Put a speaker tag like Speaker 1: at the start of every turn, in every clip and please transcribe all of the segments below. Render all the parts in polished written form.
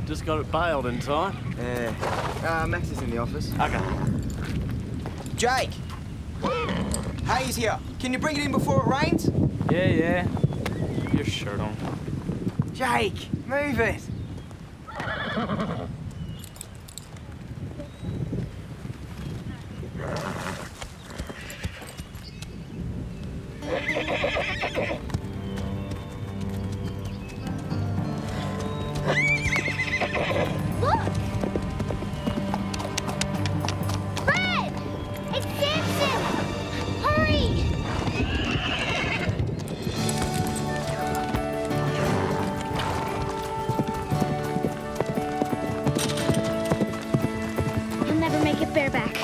Speaker 1: Just got it bailed in time.
Speaker 2: Yeah. Max is in the office.
Speaker 1: Okay.
Speaker 2: Jake! Hayes here. Can you bring it in before it rains?
Speaker 3: Yeah. Keep your shirt on.
Speaker 2: Jake, move it.
Speaker 4: Bareback.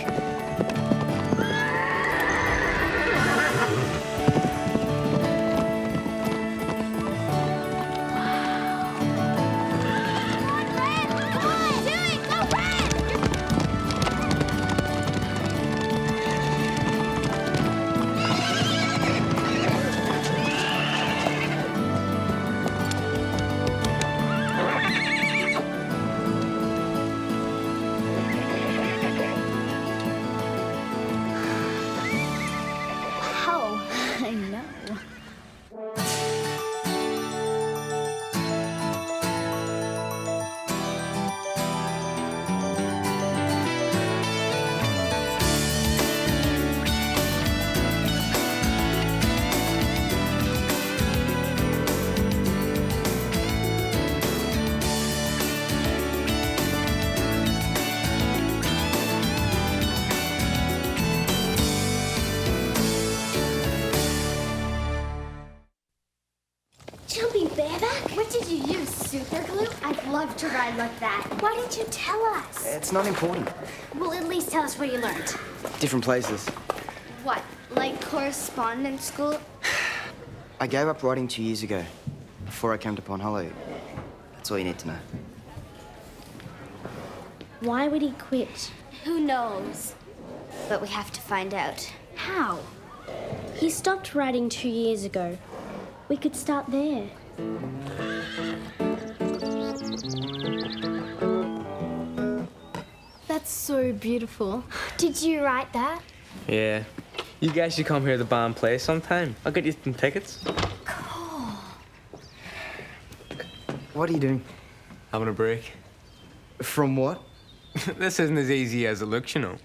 Speaker 5: What did you use, super glue? I'd love to ride like that. Why didn't you tell us?
Speaker 2: It's not important.
Speaker 5: Well, at least tell us where you learned.
Speaker 2: Different places.
Speaker 5: What, like correspondence school?
Speaker 2: I gave up riding 2 years ago, before I came to Pond Hollow. That's all you need to know.
Speaker 4: Why would he quit?
Speaker 5: Who knows? But we have to find out.
Speaker 4: How? He stopped riding 2 years ago. We could start there.
Speaker 6: That's so beautiful.
Speaker 5: Did you write that?
Speaker 3: Yeah. You guys should come here to the band play sometime. I'll get you some tickets.
Speaker 5: Cool.
Speaker 2: What are you doing?
Speaker 3: Having a break.
Speaker 2: From what?
Speaker 3: This isn't as easy as it looks, you know.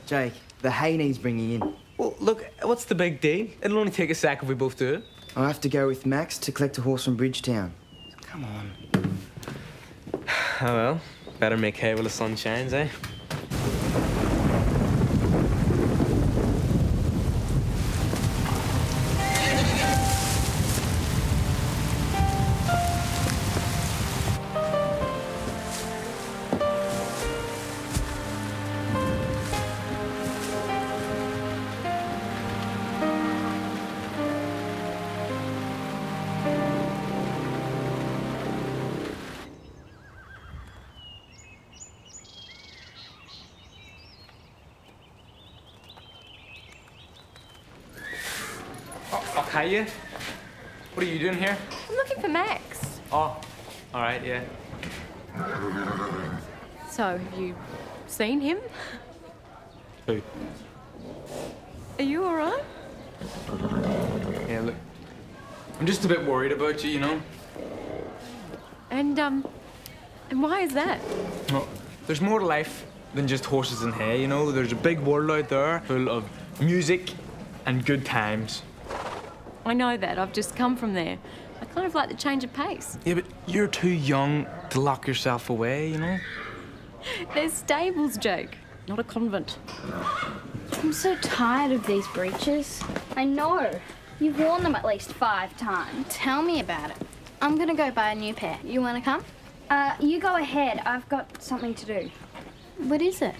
Speaker 2: Jake, the hay needs bringing in.
Speaker 3: Well, look, what's the big deal? It'll only take a sec if we both do it.
Speaker 2: I'll have to go with Max to collect a horse from Bridgetown. Come on.
Speaker 3: Oh well, better make hay while the sun shines, eh? Hiya. What are you doing here?
Speaker 6: I'm looking for Max.
Speaker 3: Oh, all right, yeah.
Speaker 6: So, have you seen him?
Speaker 3: Who?
Speaker 6: Are you all right?
Speaker 3: Yeah, look, I'm just a bit worried about you, you know?
Speaker 6: And why is that?
Speaker 3: Well, there's more to life than just horses and hay, you know? There's a big world out there full of music and good times.
Speaker 6: I know that. I've just come from there. I kind of like the change of pace.
Speaker 3: Yeah, but you're too young to lock yourself away, you know?
Speaker 6: There's stables, Jake, not a convent.
Speaker 4: I'm so tired of these breeches.
Speaker 5: I know. You've worn them at least 5 times.
Speaker 7: Tell me about it. I'm gonna go buy a new pair. You wanna come?
Speaker 4: You go ahead. I've got something to do.
Speaker 7: What is it?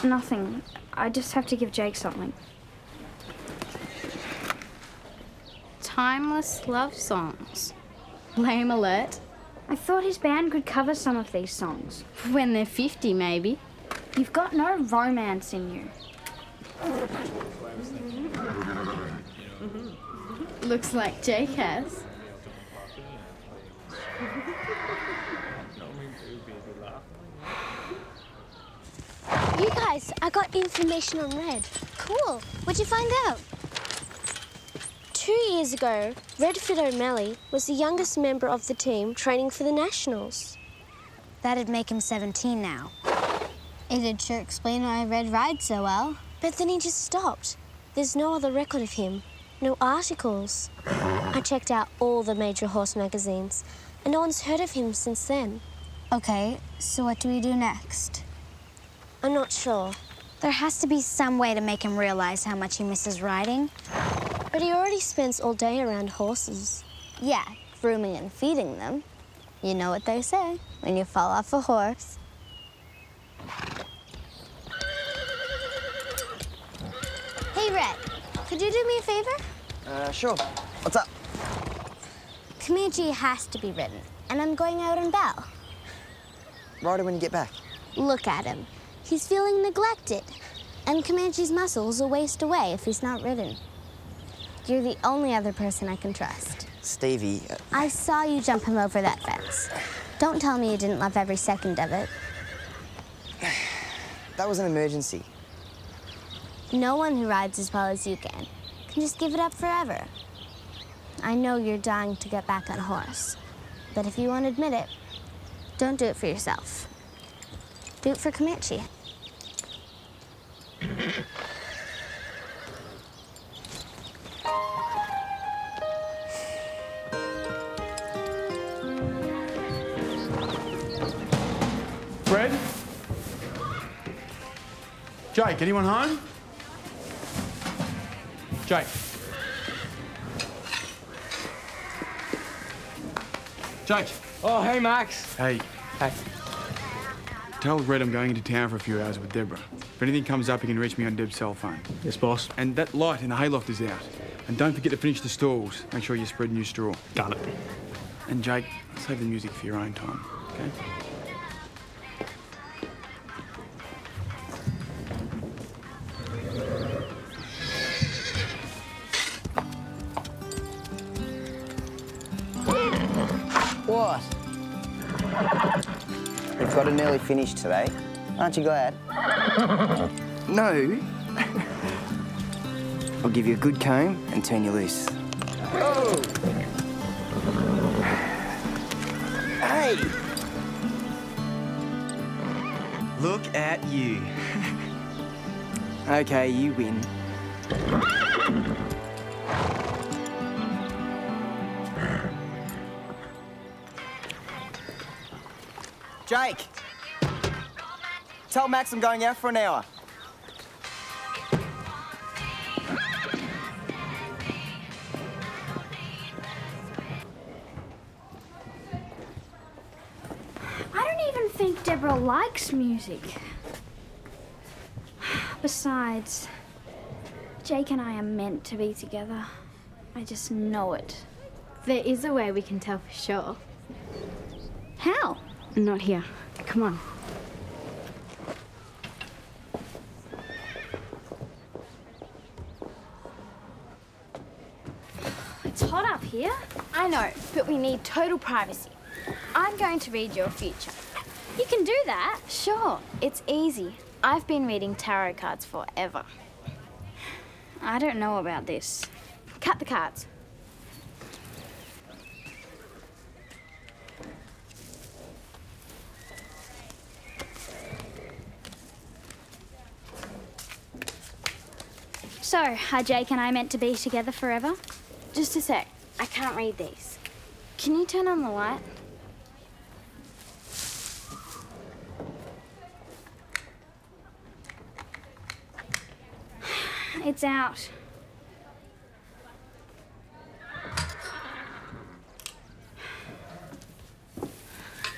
Speaker 4: Nothing. I just have to give Jake something.
Speaker 7: Timeless love songs. Lame alert.
Speaker 4: I thought his band could cover some of these songs.
Speaker 7: When they're 50, maybe. You've got no romance in you. Looks like Jake has.
Speaker 4: You guys, I got information on Red.
Speaker 5: Cool. What'd you find out?
Speaker 4: 2 years ago, Redford O'Malley was the youngest member of the team training for the Nationals.
Speaker 5: That'd make him 17 now. It'd sure explain why Red rides so well.
Speaker 4: But then he just stopped. There's no other record of him, no articles. I checked out all the major horse magazines, and no one's heard of him since then.
Speaker 5: Okay, so what do we do next?
Speaker 4: I'm not sure.
Speaker 5: There has to be some way to make him realize how much he misses riding.
Speaker 4: But he already spends all day around horses.
Speaker 5: Yeah, grooming and feeding them. You know what they say, when you fall off a horse. Hey, Red, could you do me a favor?
Speaker 2: Sure. What's up?
Speaker 5: Comanche has to be ridden, and I'm going out in Belle.
Speaker 2: Ride it when you get back.
Speaker 5: Look at him. He's feeling neglected, and Comanche's muscles will waste away if he's not ridden. You're the only other person I can trust.
Speaker 2: Stevie,
Speaker 5: I saw you jump him over that fence. Don't tell me you didn't love every second of it.
Speaker 2: that was an emergency.
Speaker 5: No one who rides as well as you can just give it up forever. I know you're dying to get back on a horse, but if you won't admit it, don't do it for yourself. Do it for Comanche.
Speaker 8: Fred? Jake, anyone home? Jake. Jake.
Speaker 3: Oh, hey, Max.
Speaker 8: Hey.
Speaker 3: Hey.
Speaker 8: Tell Red I'm going into town for a few hours with Deborah. If anything comes up, you can reach me on Deb's cell phone.
Speaker 3: Yes, boss.
Speaker 8: And that light in the hayloft is out. And don't forget to finish the stalls. Make sure you spread new straw.
Speaker 3: Got it.
Speaker 8: And Jake, save the music for your own time, okay?
Speaker 2: What? We've got it nearly finished today. Aren't you glad? No. I'll give you a good comb and turn you loose. Oh! Hey! Look at you. Okay, you win. Jake! Tell Max I'm going out for an hour.
Speaker 7: I don't even think Deborah likes music. Besides, Jake and I are meant to be together. I just know it.
Speaker 9: There is a way we can tell for sure.
Speaker 7: How?
Speaker 9: Not here. Come on.
Speaker 7: It's hot up here.
Speaker 9: I know, but we need total privacy. I'm going to read your future.
Speaker 7: You can do that.
Speaker 9: Sure, it's easy. I've been reading tarot cards forever.
Speaker 7: I don't know about this.
Speaker 9: Cut the cards.
Speaker 7: So, are Jake and I meant to be together forever?
Speaker 9: Just a sec. I can't read these. Can you turn on the light?
Speaker 7: It's out.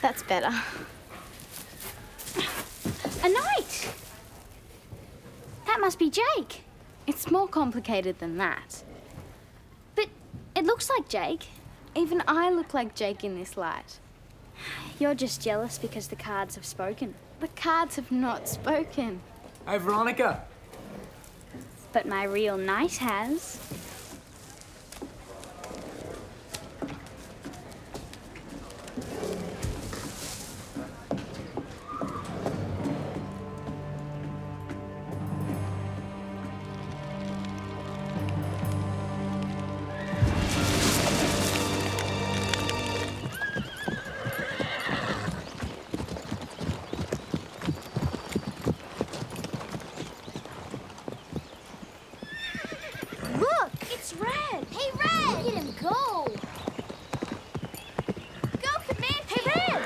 Speaker 9: That's better.
Speaker 7: A knight! That must be Jake.
Speaker 9: It's more complicated than that.
Speaker 7: But it looks like Jake.
Speaker 9: Even I look like Jake in this light.
Speaker 7: You're just jealous because the cards have spoken.
Speaker 9: The cards have not spoken.
Speaker 3: Hey, Veronica.
Speaker 7: But my real knight has.
Speaker 9: Look, it's Red. Hey, Red! Look at him go. Go, Comanche! Hey, Red!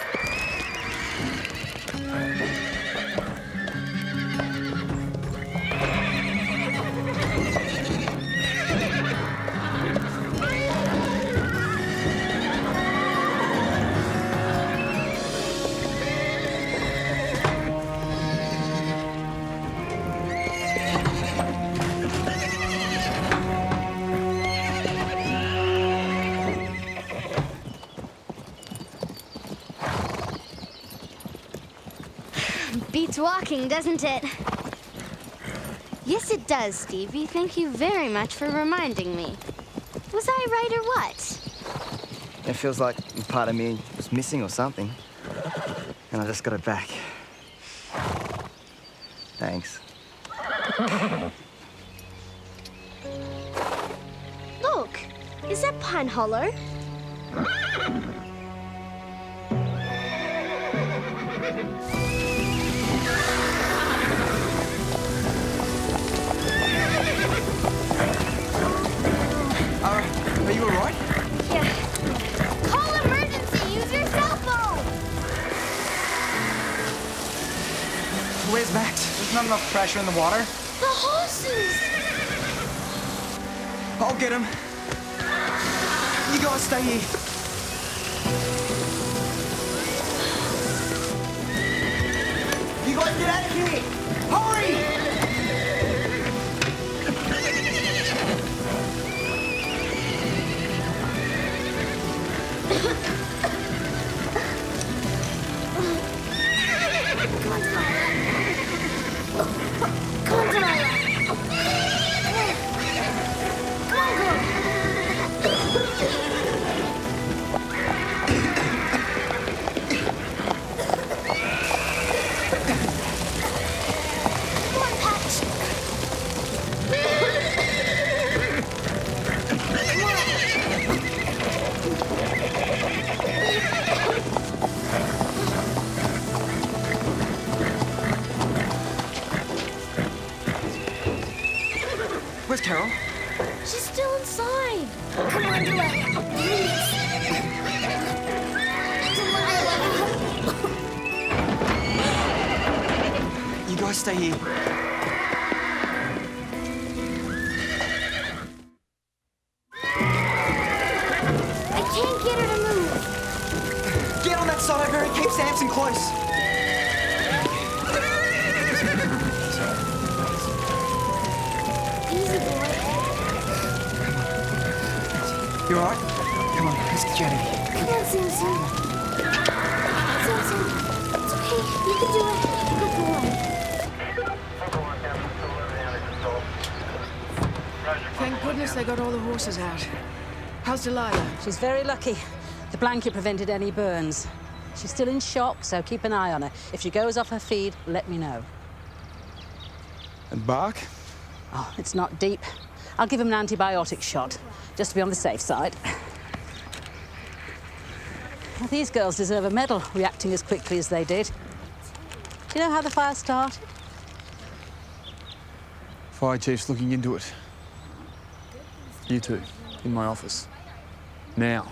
Speaker 5: Beats walking, doesn't it? Yes, it does, Stevie. Thank you very much for reminding me. Was I right or what?
Speaker 2: It feels like part of me was missing or something. And I just got it back. Thanks.
Speaker 4: Look, is that Pine Hollow?
Speaker 2: Are you all right?
Speaker 9: Yeah. Call emergency. Use your cell phone.
Speaker 2: Where's Max?
Speaker 3: There's not enough pressure in the water.
Speaker 9: The horses.
Speaker 2: I'll get him. You guys stay here. You guys get out of here! Hurry!
Speaker 9: Come on, Delilah. Come on, girl. Come on, Patch.
Speaker 2: Where's Carol?
Speaker 4: She's still inside.
Speaker 9: Come on, Delilah. Please. Delilah.
Speaker 2: You guys stay here.
Speaker 9: I can't get her to move.
Speaker 2: Get on that side over and keep Samson close.
Speaker 9: Easy, boy.
Speaker 2: You all right? Come on, let's get you out of here.
Speaker 9: Come on, Samson. Samson, it's okay. You can do it. Good boy.
Speaker 10: Thank goodness they got all the horses out. How's Delilah?
Speaker 11: She's very lucky. The blanket prevented any burns. She's still in shock, so keep an eye on her. If she goes off her feed, let me know.
Speaker 8: And Bark?
Speaker 11: Oh, it's not deep. I'll give him an antibiotic shot, just to be on the safe side. Well, these girls deserve a medal, reacting as quickly as they did. Do you know how the fire started?
Speaker 8: Fire chief's looking into it. You two, in my office. Now.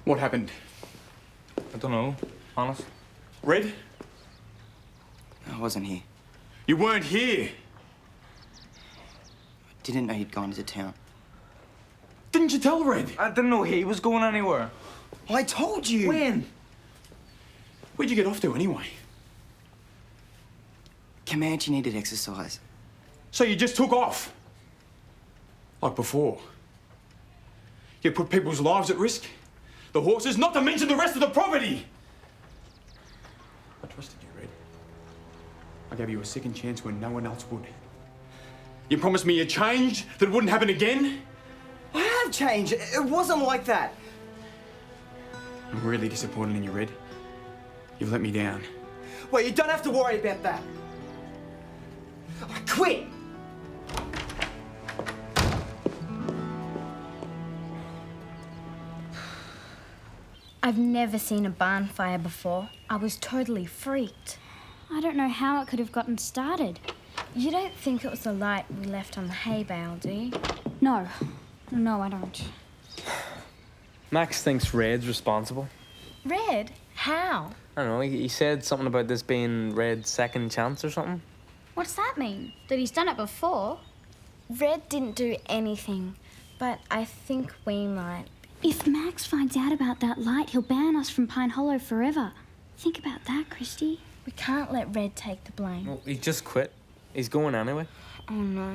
Speaker 8: What happened?
Speaker 3: I don't know, honest.
Speaker 8: Red?
Speaker 2: I wasn't here.
Speaker 8: You weren't here!
Speaker 2: I didn't know he'd gone into town.
Speaker 8: Didn't you tell Red?
Speaker 3: I didn't know he was going anywhere.
Speaker 2: I told you!
Speaker 3: When?
Speaker 8: Where'd you get off to anyway?
Speaker 2: Comanche needed exercise.
Speaker 3: So you just took off? Like before? You put people's lives at risk? The horses, not to mention the rest of the property! I trusted you, Red. I gave you a second chance when no one else would. You promised me you'd change, that it wouldn't happen again?
Speaker 2: I have changed. It wasn't like that.
Speaker 3: I'm really disappointed in you, Red. You've let me down.
Speaker 2: Well, you don't have to worry about that. I quit.
Speaker 9: I've never seen a barn fire before. I was totally freaked.
Speaker 7: I don't know how it could have gotten started.
Speaker 9: You don't think it was the light we left on the hay bale, do you?
Speaker 7: No. No, I don't.
Speaker 12: Max thinks Red's responsible.
Speaker 9: Red? How?
Speaker 12: I don't know, he said something about this being Red's second chance or something.
Speaker 7: What's that mean? That he's done it before?
Speaker 9: Red didn't do anything, but I think we might.
Speaker 7: If Max finds out about that light, he'll ban us from Pine Hollow forever. Think about that, Christy.
Speaker 9: We can't let Red take the blame.
Speaker 12: Well, he just quit. He's going anyway.
Speaker 9: Oh, no.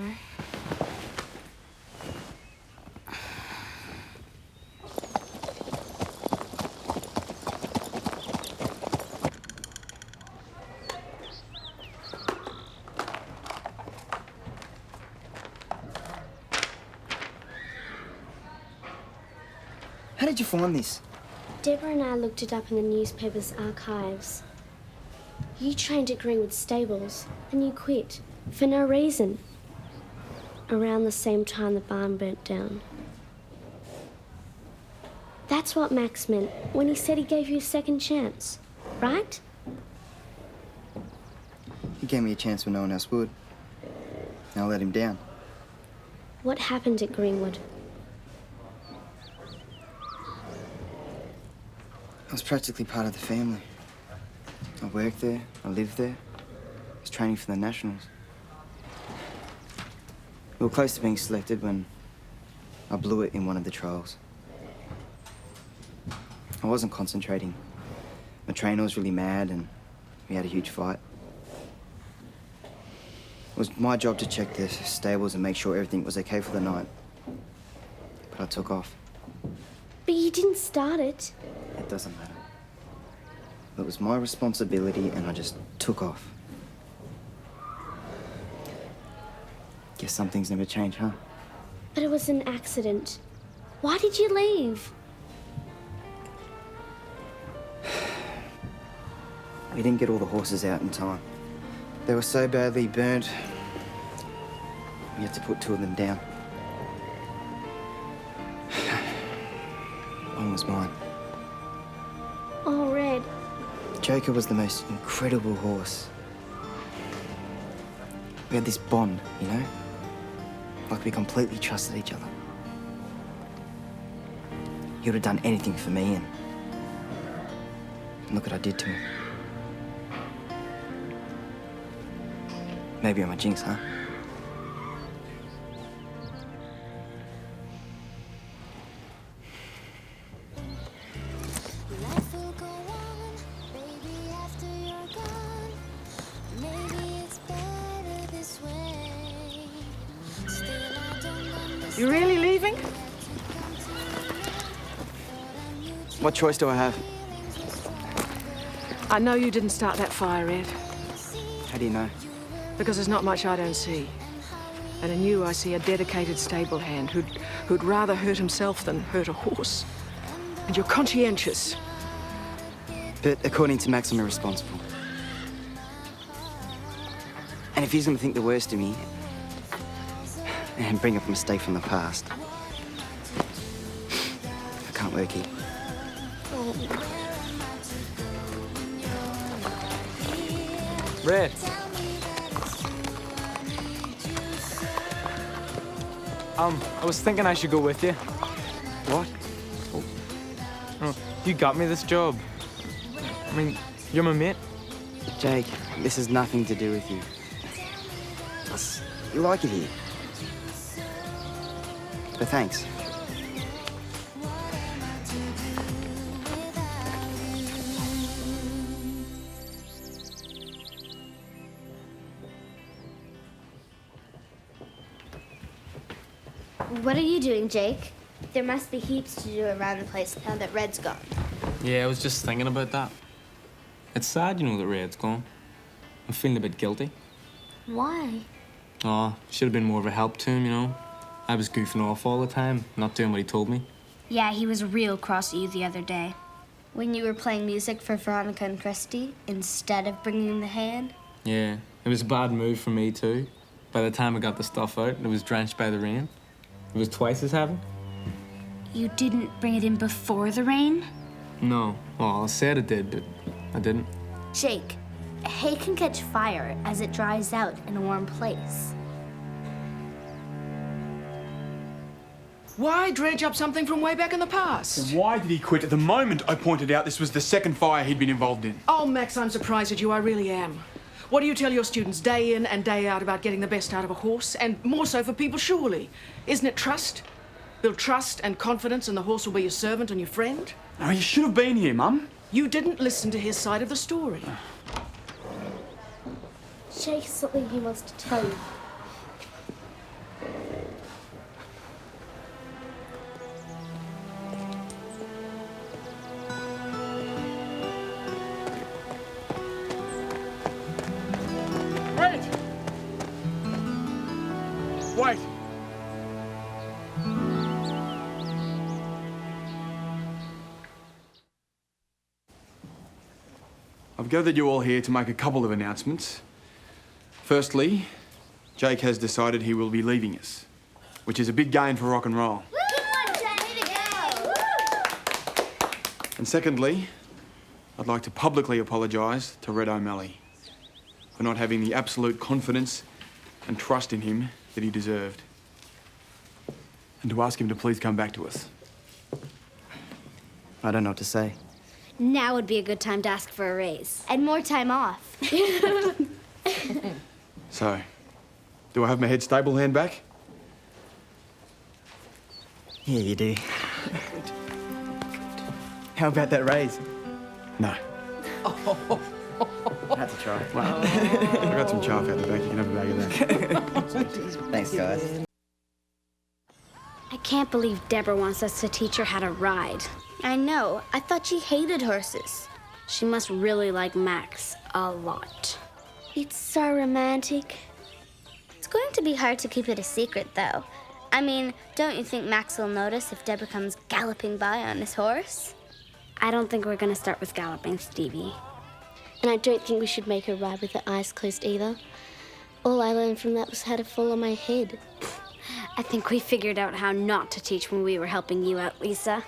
Speaker 2: How did you find this?
Speaker 4: Deborah and I looked it up in the newspaper's archives. You trained at Greenwood Stables, and you quit, for no reason. Around the same time the barn burnt down. That's what Max meant when he said he gave you a second chance, right?
Speaker 2: He gave me a chance when no one else would. And I let him down.
Speaker 4: What happened at Greenwood?
Speaker 2: I was practically part of the family. I worked there, I lived there. I was training for the Nationals. We were close to being selected when I blew it in one of the trials. I wasn't concentrating. My trainer was really mad and we had a huge fight. It was my job to check the stables and make sure everything was okay for the night. But I took off.
Speaker 4: But you didn't start it.
Speaker 2: It doesn't matter. It was my responsibility and I just took off. Guess some things never change, huh?
Speaker 4: But it was an accident. Why did you leave?
Speaker 2: We didn't get all the horses out in time. They were so badly burnt, we had to put 2 of them down. One was mine.
Speaker 4: Oh, Red.
Speaker 2: Joker was the most incredible horse. We had this bond, you know? Like we completely trusted each other. He would have done anything for me and look what I did to him. Maybe I'm a jinx, huh?
Speaker 10: You really leaving?
Speaker 2: What choice do I have?
Speaker 10: I know you didn't start that fire, Ed,
Speaker 2: How do you know?
Speaker 10: because there's not much I don't see. And in you, I see a dedicated stable hand who'd rather hurt himself than hurt a horse. And you're conscientious.
Speaker 2: But according to Max, I'm irresponsible. And if he's gonna think the worst of me and bring up a mistake from the past, I can't work here.
Speaker 12: Red. I was thinking I should go with you.
Speaker 2: What?
Speaker 12: Oh, you got me this job. I mean, you're my mate.
Speaker 2: Jake, this has nothing to do with you. You like it here. But thanks.
Speaker 5: What are you doing, Jake? There must be heaps to do around the place now that Red's gone.
Speaker 12: Yeah, I was just thinking about that. It's sad, you know, that Red's gone. I'm feeling a bit guilty.
Speaker 5: Why?
Speaker 12: Oh, should have been more of a help to him, you know. I was goofing off all the time, not doing what he told me.
Speaker 9: Yeah, he was real cross at you the other day.
Speaker 5: When you were playing music for Veronica and Christy instead of bringing the hand?
Speaker 12: Yeah, it was a bad move for me too. By the time I got the stuff out, it was drenched by the rain. It was twice as heavy.
Speaker 9: You didn't bring it in before the rain?
Speaker 12: No. Well, I said I did, but I didn't.
Speaker 5: Jake, hay can catch fire as it dries out in a warm place.
Speaker 10: Why dredge up something from way back in the past?
Speaker 3: Why did he quit at the moment I pointed out this was the second fire he'd been involved in?
Speaker 10: Oh, Max, I'm surprised at you. I really am. What do you tell your students day in and day out about getting the best out of a horse? And more so for people, surely. Isn't it trust? Build trust and confidence and the horse will be your servant and your friend.
Speaker 3: Oh, you should have been here, Mum.
Speaker 10: You didn't listen to his side of the story.
Speaker 4: Jake has something he wants to tell you.
Speaker 3: Wait! I've gathered you all here to make a couple of announcements. Firstly, Jake has decided he will be leaving us, which is a big gain for rock and roll. And secondly, I'd like to publicly apologise to Red O'Malley for not having the absolute confidence and trust in him that he deserved. And to ask him to please come back to us.
Speaker 2: I don't know what to say.
Speaker 9: Now would be a good time to ask for a raise.
Speaker 5: And more time off.
Speaker 3: So, do I have my head stable hand back?
Speaker 2: Yeah, you do. How about that raise?
Speaker 3: No.
Speaker 2: I had to try.
Speaker 3: Well, I got some chaff out the back. You can have a bag of that.
Speaker 2: Thanks, guys.
Speaker 9: I can't believe Deborah wants us to teach her how to ride.
Speaker 5: I know. I thought she hated horses.
Speaker 9: She must really like Max a lot.
Speaker 5: It's so romantic. It's going to be hard to keep it a secret, though. I mean, don't you think Max will notice if Deborah comes galloping by on his horse?
Speaker 9: I don't think we're going to start with galloping, Stevie.
Speaker 4: And I don't think we should make her ride with her eyes closed either. All I learned from that was how to follow my head.
Speaker 9: I think we figured out how not to teach when we were helping you out, Lisa.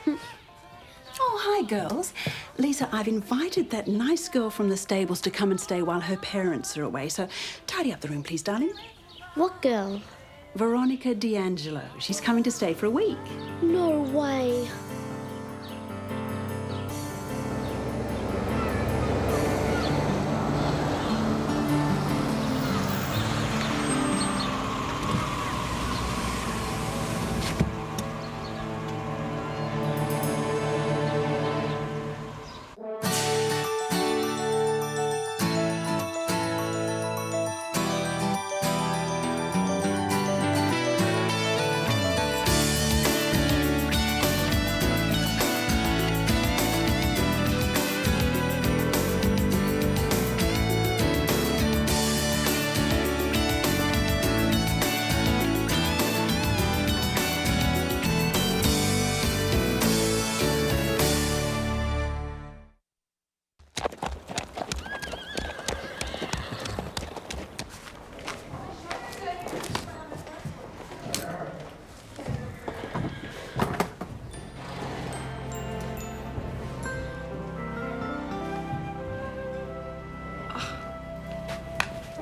Speaker 13: Oh, hi, girls. Lisa, I've invited that nice girl from the stables to come and stay while her parents are away, so tidy up the room, please, darling.
Speaker 4: What girl?
Speaker 13: Veronica D'Angelo. She's coming to stay for a week.
Speaker 4: No way.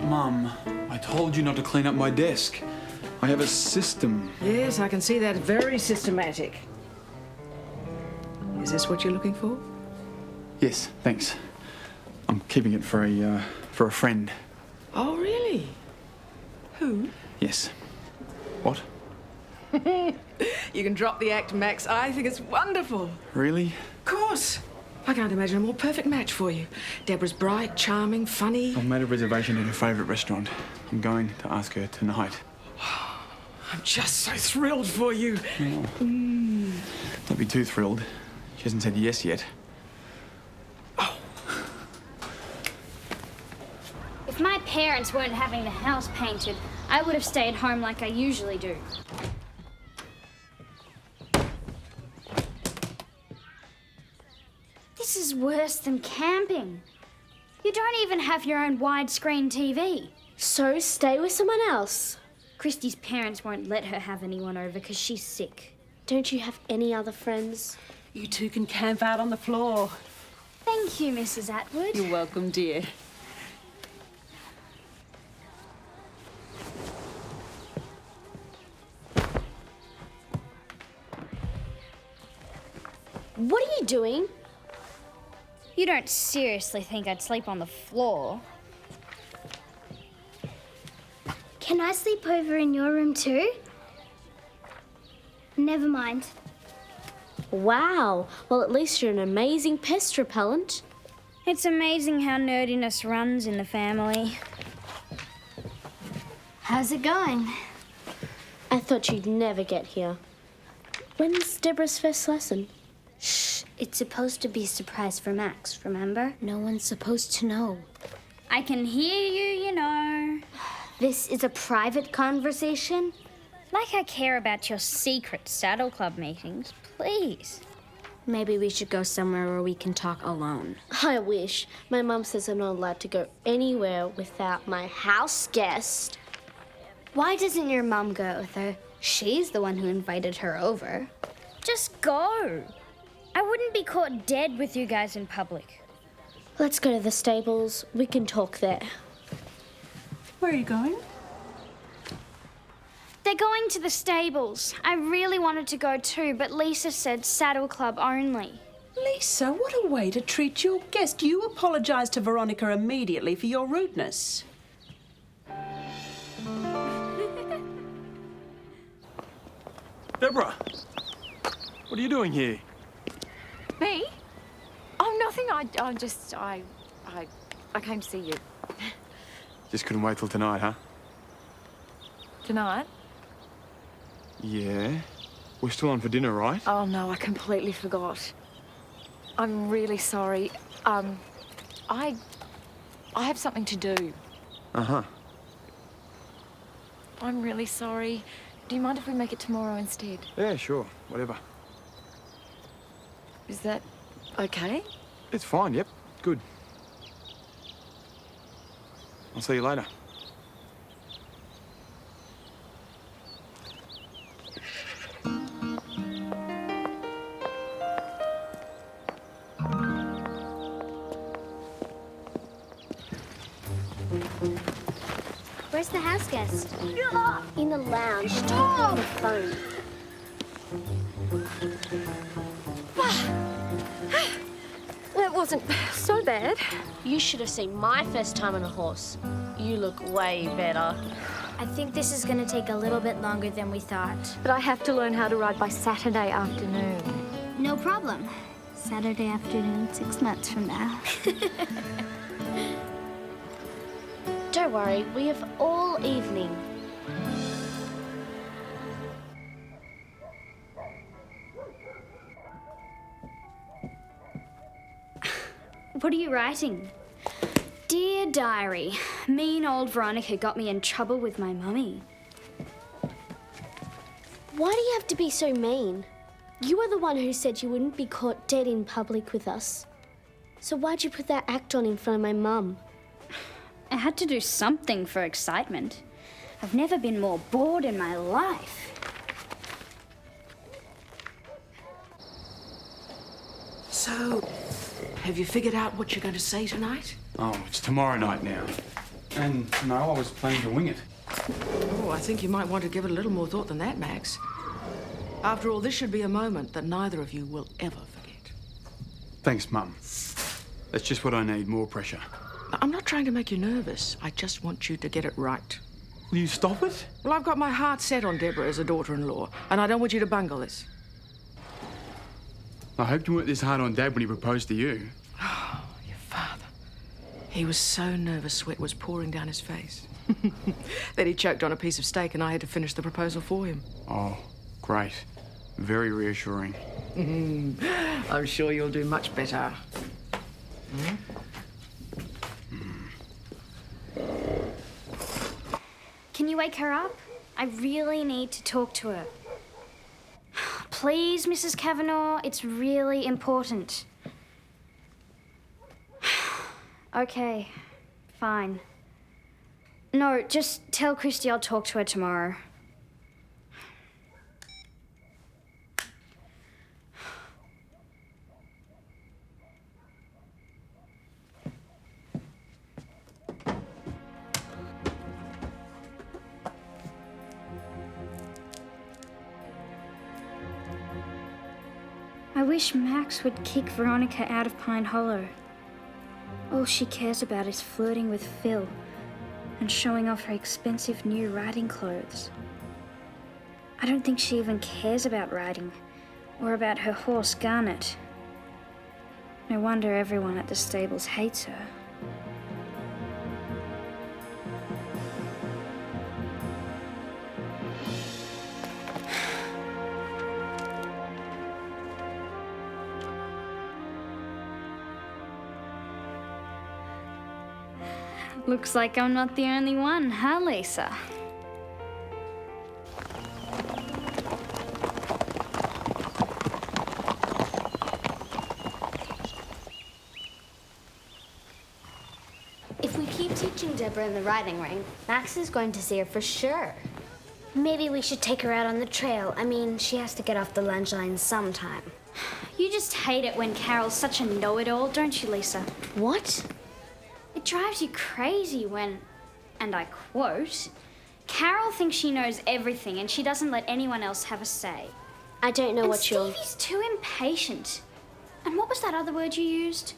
Speaker 3: Mum, I told you not to clean up my desk. I have a system.
Speaker 10: Yes, I can see that. Very systematic. Is this what you're looking for?
Speaker 3: Yes, thanks. I'm keeping it for a friend.
Speaker 10: Oh, really? Who?
Speaker 3: Yes. What?
Speaker 10: You can drop the act, Max. I think it's wonderful.
Speaker 3: Really?
Speaker 10: Of course. I can't imagine a more perfect match for you. Deborah's bright, charming, funny.
Speaker 3: I've made a reservation at her favourite restaurant. I'm going to ask her tonight.
Speaker 10: I'm just so thrilled for you.
Speaker 3: Don't be too thrilled. She hasn't said yes yet.
Speaker 7: If my parents weren't having the house painted, I would have stayed home like I usually do. This is worse than camping. You don't even have your own widescreen TV.
Speaker 4: So stay with someone else.
Speaker 7: Christy's parents won't let her have anyone over because she's sick.
Speaker 4: Don't you have any other friends?
Speaker 13: You two can camp out on the floor.
Speaker 7: Thank you, Mrs. Atwood.
Speaker 13: You're welcome, dear.
Speaker 4: What are you doing?
Speaker 7: You don't seriously think I'd sleep on the floor? Can I sleep over in your room too? Never mind.
Speaker 4: Wow. Well, at least you're an amazing pest repellent.
Speaker 7: It's amazing how nerdiness runs in the family. How's it going?
Speaker 4: I thought you'd never get here. When's Deborah's first lesson?
Speaker 7: Shh. It's supposed to be a surprise for Max, remember? No one's supposed to know. I can hear you, you know. This is a private conversation? Like I care about your secret saddle club meetings, please. Maybe we should go somewhere where we can talk alone.
Speaker 4: I wish. My mum says I'm not allowed to go anywhere without my house guest.
Speaker 7: Why doesn't your mum go with her? She's the one who invited her over. Just go. I wouldn't be caught dead with you guys in public.
Speaker 4: Let's go to the stables. We can talk there.
Speaker 13: Where are you going?
Speaker 7: They're going to the stables. I really wanted to go too, but Lisa said saddle club only.
Speaker 13: Lisa, what a way to treat your guest. You apologise to Veronica immediately for your rudeness.
Speaker 3: Deborah! What are you doing here?
Speaker 6: Me? Oh, nothing. I came to see you.
Speaker 3: Just couldn't wait till tonight, huh?
Speaker 6: Tonight?
Speaker 3: Yeah. We're still on for dinner, right?
Speaker 6: Oh, no, I completely forgot. I'm really sorry. I have something to do.
Speaker 3: Uh-huh.
Speaker 6: I'm really sorry. Do you mind if we make it tomorrow instead?
Speaker 3: Yeah, sure. Whatever.
Speaker 6: Is that okay?
Speaker 3: It's fine, yep. Good. I'll see you later.
Speaker 7: Where's the house guest?
Speaker 4: In the lounge, talking on the phone.
Speaker 6: That wasn't so bad.
Speaker 4: You should have seen my first time on a horse. You look way better.
Speaker 7: I think this is going to take a little bit longer than we thought.
Speaker 6: But I have to learn how to ride by Saturday afternoon.
Speaker 7: No problem. Saturday afternoon, 6 months from now.
Speaker 4: Don't worry, we have all evening.
Speaker 7: What are you writing? Dear Diary, mean old Veronica got me in trouble with my mummy.
Speaker 4: Why do you have to be so mean? You were the one who said you wouldn't be caught dead in public with us. So why'd you put that act on in front of my mum?
Speaker 7: I had to do something for excitement. I've never been more bored in my life.
Speaker 10: So, have you figured out what you're going to say tonight?
Speaker 3: Oh, it's tomorrow night now. And, no, I was planning to wing it.
Speaker 10: Oh, I think you might want to give it a little more thought than that, Max. After all, this should be a moment that neither of you will ever forget.
Speaker 3: Thanks, Mum. That's just what I need, more pressure.
Speaker 10: I'm not trying to make you nervous. I just want you to get it right.
Speaker 3: Will you stop it?
Speaker 10: Well, I've got my heart set on Deborah as a daughter-in-law, and I don't want you to bungle this.
Speaker 3: I hoped you weren't this hard on Dad when he proposed to you.
Speaker 10: Oh, your father. He was so nervous, sweat was pouring down his face. Then he choked on a piece of steak and I had to finish the proposal for him.
Speaker 3: Oh, great. Very reassuring.
Speaker 10: I'm sure you'll do much better.
Speaker 7: Can you wake her up? I really need to talk to her. Please, Mrs. Kavanagh, it's really important. Okay, fine. No, just tell Christy I'll talk to her tomorrow. I wish Max would kick Veronica out of Pine Hollow. All she cares about is flirting with Phil and showing off her expensive new riding clothes. I don't think she even cares about riding or about her horse Garnet. No wonder everyone at the stables hates her. Looks like I'm not the only one, huh, Lisa? If we keep teaching Deborah in the riding ring, Max is going to see her for sure. Maybe we should take her out on the trail. I mean, she has to get off the lunge line sometime. You just hate it when Carol's such a know-it-all, don't you, Lisa? What? It drives you crazy when, and I quote, Carol thinks she knows everything and she doesn't let anyone else have a say.
Speaker 4: I don't know what you're...
Speaker 7: Stevie's too impatient. And what was that other word you used?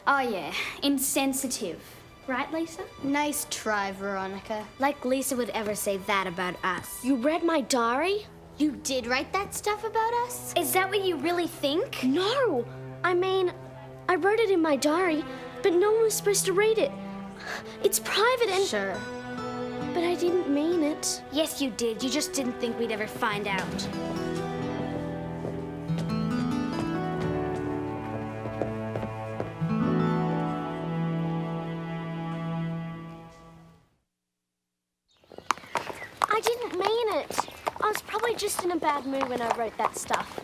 Speaker 7: Oh yeah, insensitive. Right, Lisa?
Speaker 4: Nice try, Veronica. Like Lisa would ever say that about us.
Speaker 7: You read my diary?
Speaker 4: You did write that stuff about us?
Speaker 7: Is that what you really think?
Speaker 4: No! I mean, I wrote it in my diary, but no one was supposed to read it. It's private and...
Speaker 7: Sure.
Speaker 4: But I didn't mean it.
Speaker 7: Yes, you did. You just didn't think we'd ever find out.
Speaker 4: I didn't mean it. I was probably just in a bad mood when I wrote that stuff.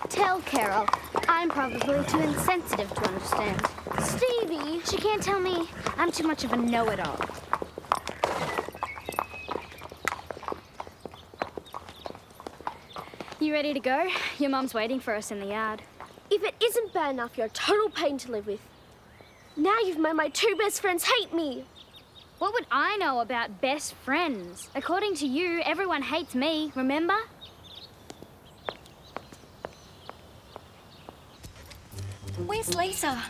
Speaker 4: Tell Carol. I'm probably too insensitive to understand. Stevie!
Speaker 7: She can't tell me. I'm too much of a know-it-all. You ready to go? Your mum's waiting for us in the yard.
Speaker 4: If it isn't bad enough, you're a total pain to live with. Now you've made my two best friends hate me.
Speaker 7: What would I know about best friends? According to you, everyone hates me, remember?
Speaker 14: Where's Lisa?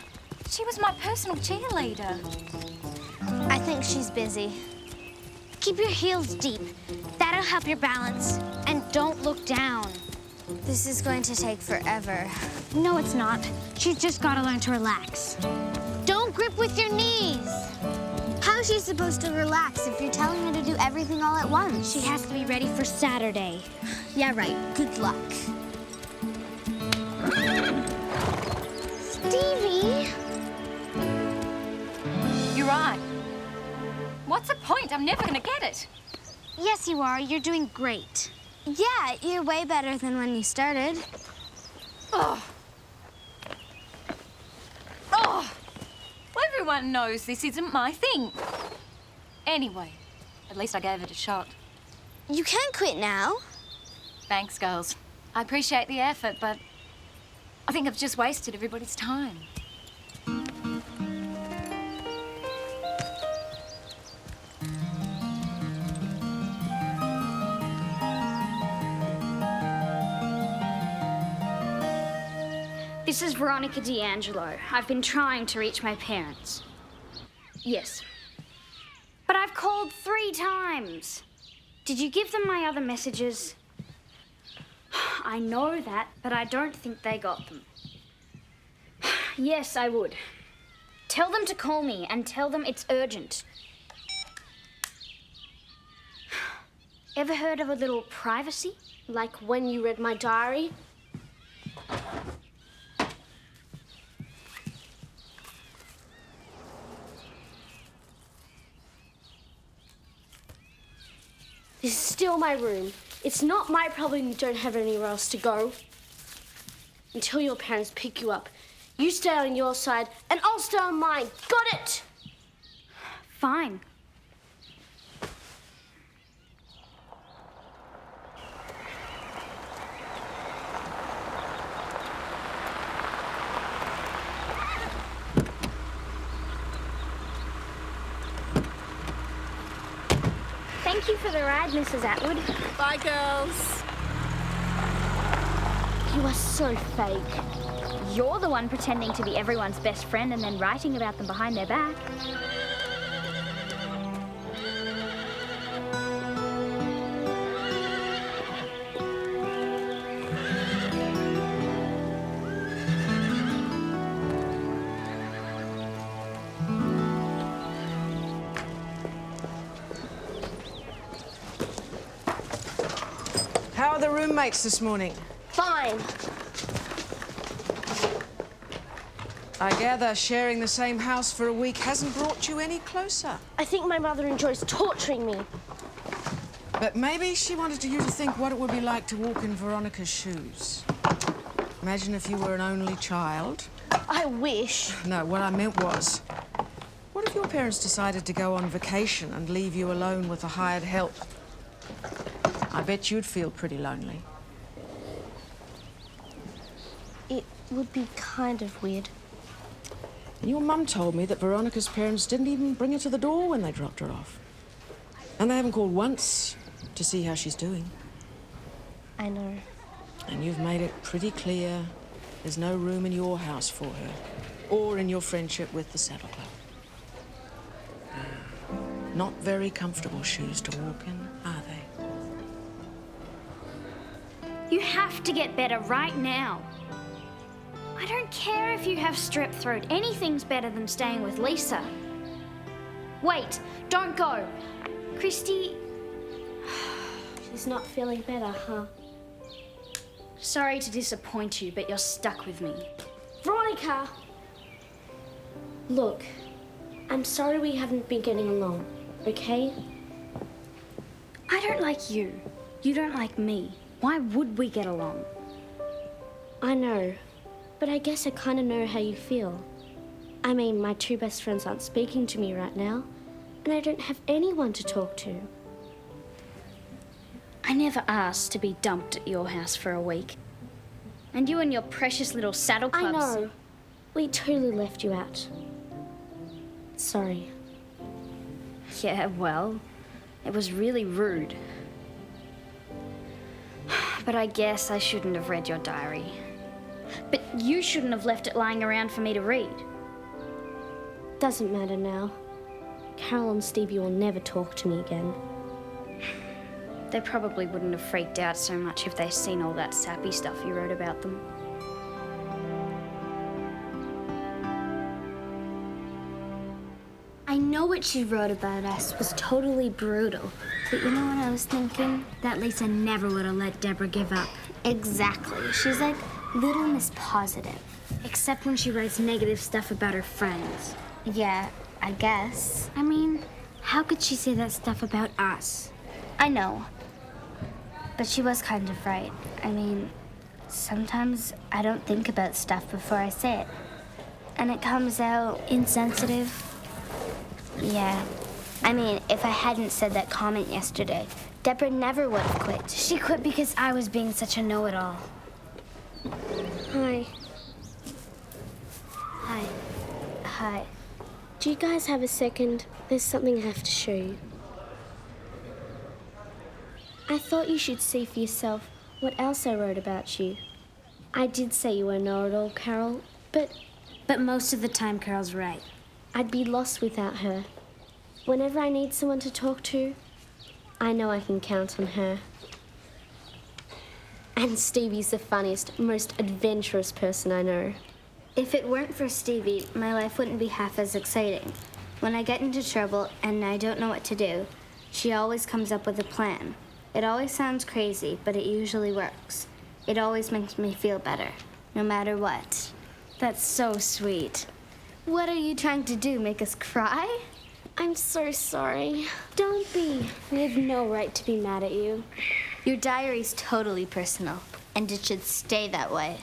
Speaker 14: She was my personal cheerleader.
Speaker 5: I think she's busy. Keep your heels deep. That'll help your balance. And don't look down. This is going to take forever.
Speaker 7: No, it's not. She's just got to learn to relax.
Speaker 5: Don't grip with your knees. How's she supposed to relax if you're telling her to do everything all at once?
Speaker 7: She has to be ready for Saturday.
Speaker 5: Yeah, right. Good luck. Stevie!
Speaker 14: You're right. What's the point? I'm never going to get it.
Speaker 5: Yes, you are. You're doing great. Yeah, you're way better than when you started.
Speaker 14: Oh. Oh. Well, everyone knows this isn't my thing. Anyway, at least I gave it a shot.
Speaker 5: You can't quit now.
Speaker 14: Thanks, girls. I appreciate the effort, but I think I've just wasted everybody's time.
Speaker 7: This is Veronica D'Angelo. I've been trying to reach my parents. Yes. But I've called 3 times. Did you give them my other messages? I know that, but I don't think they got them. Yes, I would. Tell them to call me and tell them it's urgent. Ever heard of a little privacy?
Speaker 4: Like when you read my diary? This is still my room. It's not my problem you don't have anywhere else to go. Until your parents pick you up, you stay on your side and I'll stay on mine. Got it?
Speaker 7: Fine. Thank you for the ride, Mrs. Atwood.
Speaker 13: Bye, girls.
Speaker 4: You are so fake.
Speaker 7: You're the one pretending to be everyone's best friend and then writing about them behind their back.
Speaker 10: How are the roommates this morning?
Speaker 4: Fine.
Speaker 10: I gather sharing the same house for a week hasn't brought you any closer.
Speaker 4: I think my mother enjoys torturing me.
Speaker 10: But maybe she wanted you to think what it would be like to walk in Veronica's shoes. Imagine if you were an only child.
Speaker 4: I wish.
Speaker 10: No, what I meant was, what if your parents decided to go on vacation and leave you alone with a hired help? I bet you'd feel pretty lonely.
Speaker 4: It would be kind of weird.
Speaker 10: And your mum told me that Veronica's parents didn't even bring her to the door when they dropped her off. And they haven't called once to see how she's doing.
Speaker 4: I know.
Speaker 10: And you've made it pretty clear there's no room in your house for her, or in your friendship with the Saddle Club. Not very comfortable shoes to walk in, are they?
Speaker 7: You have to get better right now. I don't care if you have strep throat. Anything's better than staying with Lisa. Wait, don't go. Christy...
Speaker 4: She's not feeling better, huh?
Speaker 7: Sorry to disappoint you, but you're stuck with me.
Speaker 4: Veronica! Look, I'm sorry we haven't been getting along, okay?
Speaker 7: I don't like you. You don't like me. Why would we get along?
Speaker 4: I know, but I guess I kind of know how you feel. I mean, my two best friends aren't speaking to me right now, and I don't have anyone to talk to.
Speaker 7: I never asked to be dumped at your house for a week. And you and your precious little saddle clubs.
Speaker 4: I know. We totally left you out. Sorry.
Speaker 7: Yeah, well, it was really rude. But I guess I shouldn't have read your diary. But you shouldn't have left it lying around for me to read.
Speaker 4: Doesn't matter now. Carol and Stevie will never talk to me again.
Speaker 7: They probably wouldn't have freaked out so much if they'd seen all that sappy stuff you wrote about them.
Speaker 5: I know what she wrote about us was totally brutal. But you know what I was thinking? That Lisa never would have let Deborah give up. Exactly. She's like Little Miss Positive. Except when she writes negative stuff about her friends. Yeah, I guess. I mean, how could she say that stuff about us? I know. But she was kind of right. I mean, sometimes I don't think about stuff before I say it. And it comes out insensitive. Yeah. I mean, if I hadn't said that comment yesterday, Deborah never would have quit. She quit because I was being such a know-it-all.
Speaker 4: Hi.
Speaker 5: Hi. Hi.
Speaker 4: Do you guys have a second? There's something I have to show you. I thought you should see for yourself what else I wrote about you. I did say you were a know-it-all, Carol, but
Speaker 5: most of the time, Carol's right.
Speaker 4: I'd be lost without her. Whenever I need someone to talk to, I know I can count on her. And Stevie's the funniest, most adventurous person I know.
Speaker 7: If it weren't for Stevie, my life wouldn't be half as exciting. When I get into trouble and I don't know what to do, she always comes up with a plan. It always sounds crazy, but it usually works. It always makes me feel better, no matter what.
Speaker 4: That's so sweet.
Speaker 7: What are you trying to do, make us cry?
Speaker 4: I'm so sorry. Don't be. We have no right to be mad at you.
Speaker 7: Your diary's totally personal, and it should stay that way.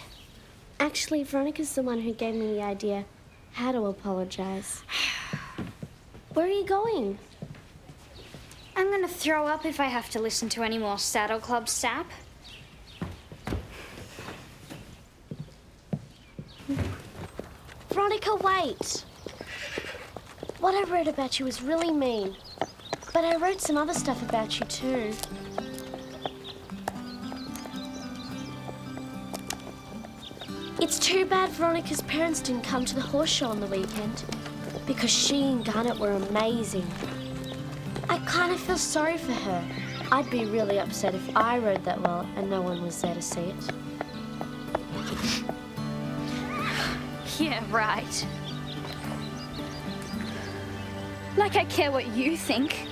Speaker 4: Actually, Veronica's the one who gave me the idea how to apologize. Where are you going?
Speaker 9: I'm gonna throw up if I have to listen to any more Saddle Club sap.
Speaker 4: Veronica, wait. What I wrote about you was really mean. But I wrote some other stuff about you too. It's too bad Veronica's parents didn't come to the horse show on the weekend, because she and Garnet were amazing. I kind of feel sorry for her. I'd be really upset if I rode that well and no one was there to see it.
Speaker 9: Yeah, right. Like I care what you think.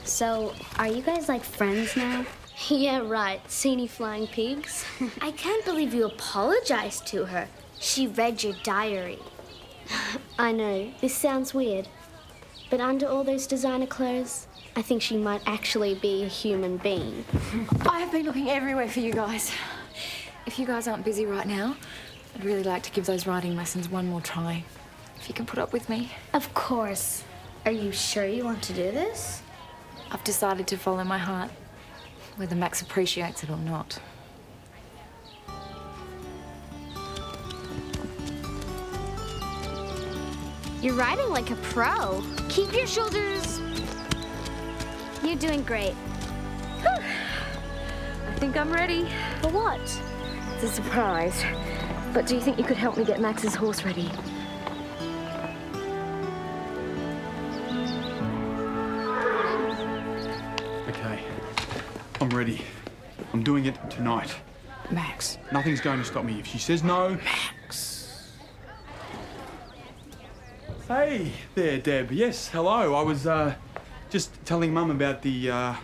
Speaker 7: So, are you guys like friends now?
Speaker 4: Yeah, right. See any flying pigs?
Speaker 7: I can't believe you apologized to her. She read your diary.
Speaker 4: I know, this sounds weird. But under all those designer clothes, I think she might actually be a human being.
Speaker 6: I have been looking everywhere for you guys. If you guys aren't busy right now, I'd really like to give those writing lessons one more try. If you can put up with me.
Speaker 7: Of course. Are you sure you want to do this?
Speaker 6: I've decided to follow my heart, whether Max appreciates it or not.
Speaker 7: You're riding like a pro. Keep your shoulders. You're doing great.
Speaker 6: I think I'm ready.
Speaker 4: For what?
Speaker 6: It's a surprise. But do you think you could help me get Max's horse ready?
Speaker 3: Okay, I'm ready. I'm doing it tonight.
Speaker 10: Max.
Speaker 3: Nothing's going to stop me. If she says no...
Speaker 10: Max.
Speaker 3: Hey there, Deb. Yes, hello. I was, just telling Mum about the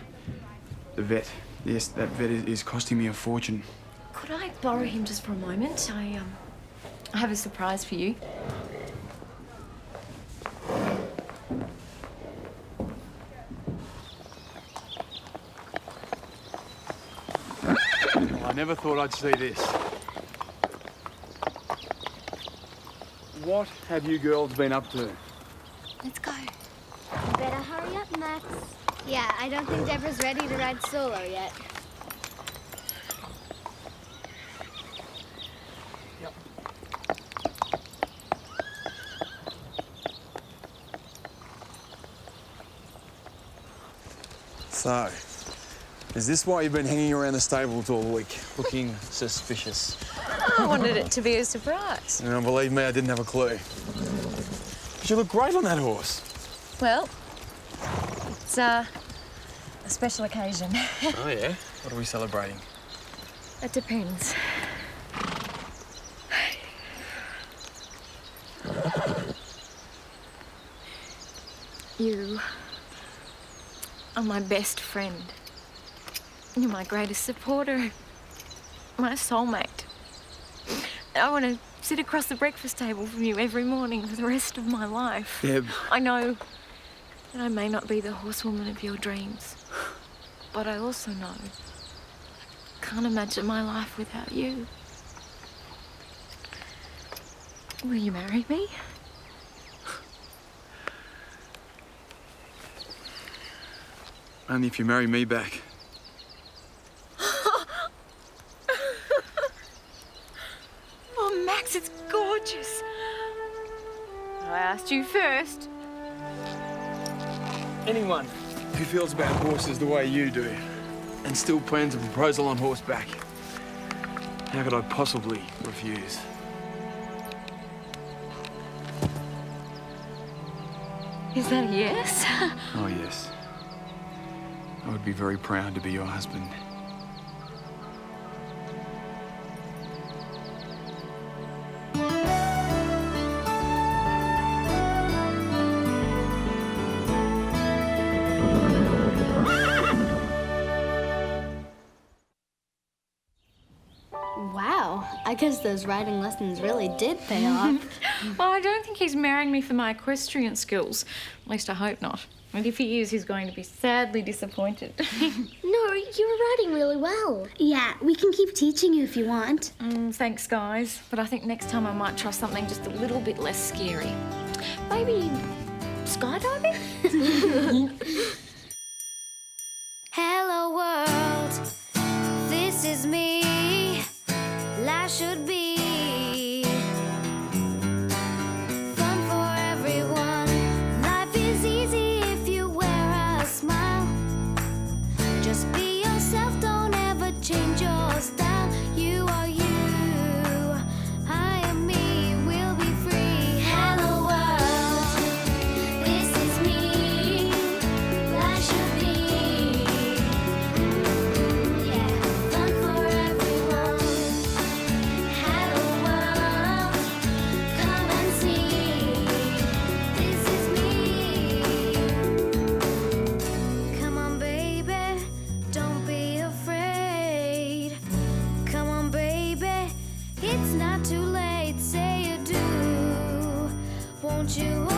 Speaker 3: vet. Yes, that vet is costing me a fortune.
Speaker 6: Could I borrow him just for a moment? I have a surprise for you.
Speaker 3: I never thought I'd see this. What have you girls been up to?
Speaker 7: Let's go. You better hurry up, Max. Yeah, I don't think Deborah's ready to ride solo yet.
Speaker 8: So, is this why you've been hanging around the stables all week, looking suspicious?
Speaker 14: I wanted it to be a surprise.
Speaker 8: You know, believe me, I didn't have a clue. But you look great on that horse.
Speaker 14: Well, it's a special occasion.
Speaker 8: Oh, yeah? What are we celebrating?
Speaker 14: It depends. You are my best friend. You're my greatest supporter. My soulmate. I want to sit across the breakfast table from you every morning for the rest of my life.
Speaker 3: Deb.
Speaker 14: I know that I may not be the horsewoman of your dreams, but I also know I can't imagine my life without you. Will you marry me?
Speaker 3: Only if you marry me back.
Speaker 14: Oh, Max, it's gorgeous. I asked you first.
Speaker 3: Anyone who feels about horses the way you do and still plans a proposal on horseback, how could I possibly refuse?
Speaker 14: Is that a yes?
Speaker 3: Oh, yes. I would be very proud to be your husband.
Speaker 9: Wow, I guess those riding lessons really did pay off.
Speaker 14: Well, I don't think he's marrying me for my equestrian skills. At least I hope not. And if he is, he's going to be sadly disappointed.
Speaker 4: No, you were riding really well.
Speaker 7: Yeah, we can keep teaching you if you want.
Speaker 14: Thanks, guys. But I think next time I might try something just a little bit less scary. Maybe skydiving?
Speaker 15: Hello world, this is me. Life should be fun for everyone. Life is easy if you wear a smile. Just be yourself, don't ever change your style. You are you, I am me, we'll be free. Hello world, this is me. Life should be, yeah, fun for everyone. Hello world, come and see. This is me. Come on, baby, don't be afraid. Come on, baby, it's not too late. Say you do. Won't you?